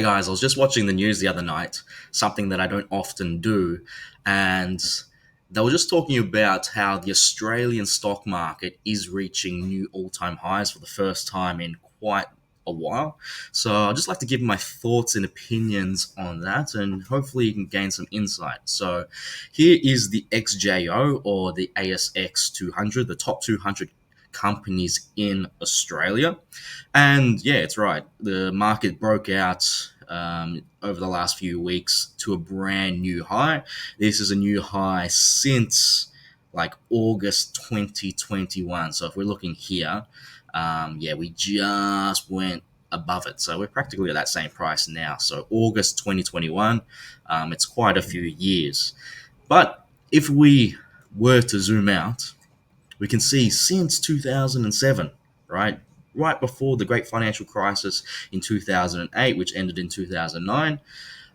Hey guys, I was just watching the news the other night, something that I don't often do, and they were just talking about how the Australian stock market is reaching new all-time highs for the first time in quite a while. So I'd just like to give my thoughts and opinions on that, and hopefully you can gain some insight. So here is the XJO, or the ASX200, the top 200 companies in Australia. And yeah, it's right. The market broke out over the last few weeks to a brand new high. This is a new high since like August 2021. So if we're looking here, yeah, we just went above it. So we're practically at that same price now. So August 2021, it's quite a few years. But if we were to zoom out, we can see since 2007, right? Right before the great financial crisis in 2008, which ended in 2009,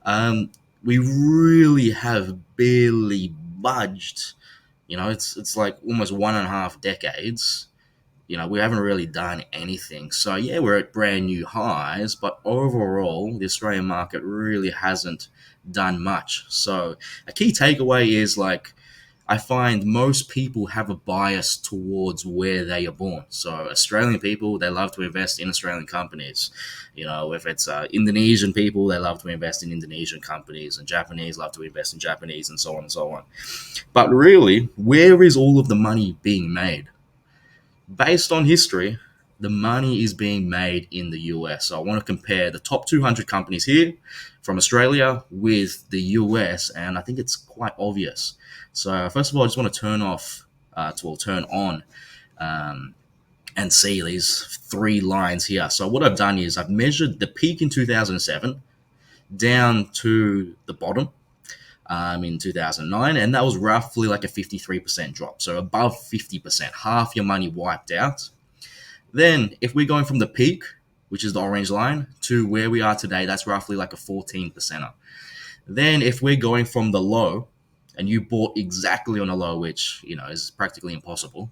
um, we really have barely budged. It's like almost 1.5 decades. We haven't really done anything. So yeah, we're at brand new highs, but overall, the Australian market really hasn't done much. So a key takeaway is like I find most people have a bias towards where they are born. So Australian people, they love to invest in Australian companies. If it's Indonesian people, they love to invest in Indonesian companies, and Japanese love to invest in Japanese, and so on and so on. But really, where is all of the money being made? Based on history, the money is being made in the US. So I want to compare the top 200 companies here from Australia with the US, and I think it's quite obvious. So first of all, I just want to turn on, um, and see these three lines here. So what I've done is I've measured the peak in 2007 down to the bottom in 2009, and that was roughly like a 53% drop. So above 50%, half your money wiped out. Then, if we're going from the peak, which is the orange line, to where we are today, that's roughly like a 14 percenter. Then, if we're going from the low, and you bought exactly on a low, which is practically impossible,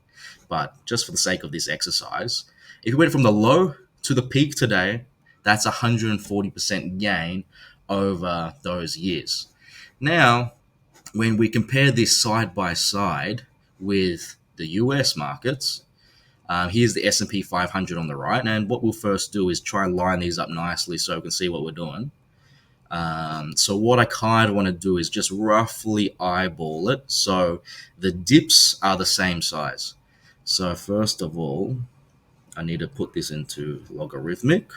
but just for the sake of this exercise, if you went from the low to the peak today, that's 140% gain over those years. Now, when we compare this side by side with the US markets, here's the S&P 500 on the right, and what we'll first do is try and line these up nicely so we can see what we're doing. So what I kind of want to do is just roughly eyeball it. So the dips are the same size. So first of all, I need to put this into logarithmic.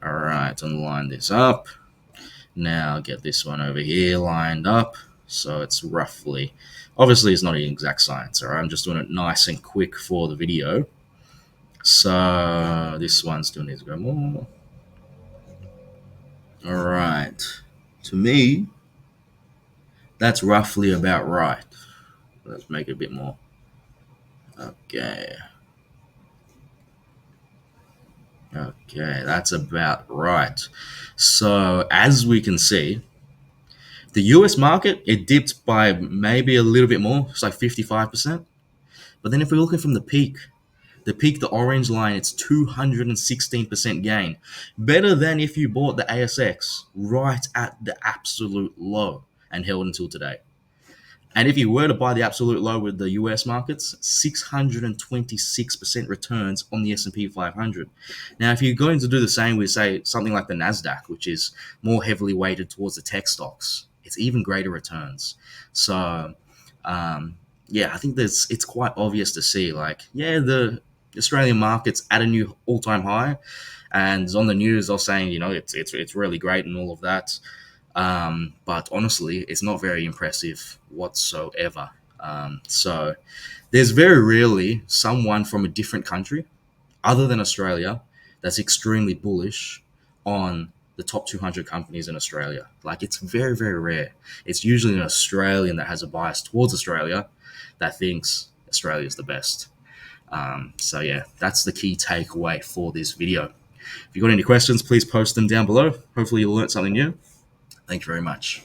All right, and line this up. Now get this one over here lined up. So it's roughly, obviously it's not an exact science, all right? I'm just doing it nice and quick for the video. So this one still needs to go more. All right. To me, that's roughly about right. Let's make it a bit more. Okay. Okay, that's about right. So as we can see, the US market, it dipped by maybe a little bit more. It's like 55%. But then if we're looking from the peak, the orange line, it's 216% gain. Better than if you bought the ASX right at the absolute low and held until today. And if you were to buy the absolute low with the US markets, 626% returns on the S&P 500. Now, if you're going to do the same with, say, something like the NASDAQ, which is more heavily weighted towards the tech stocks, it's even greater returns. So, yeah, I think it's quite obvious to see, like, yeah, the Australian market's at a new all-time high, and on the news they're saying, it's really great and all of that. But honestly, it's not very impressive whatsoever. So there's very rarely someone from a different country other than Australia that's extremely bullish on the top 200 companies in Australia. Like, it's very, very rare. It's usually an Australian that has a bias towards Australia that thinks Australia is the best. So yeah, that's the key takeaway for this video. If you've got any questions, please post them down below. Hopefully you'll learn something new. Thank you very much.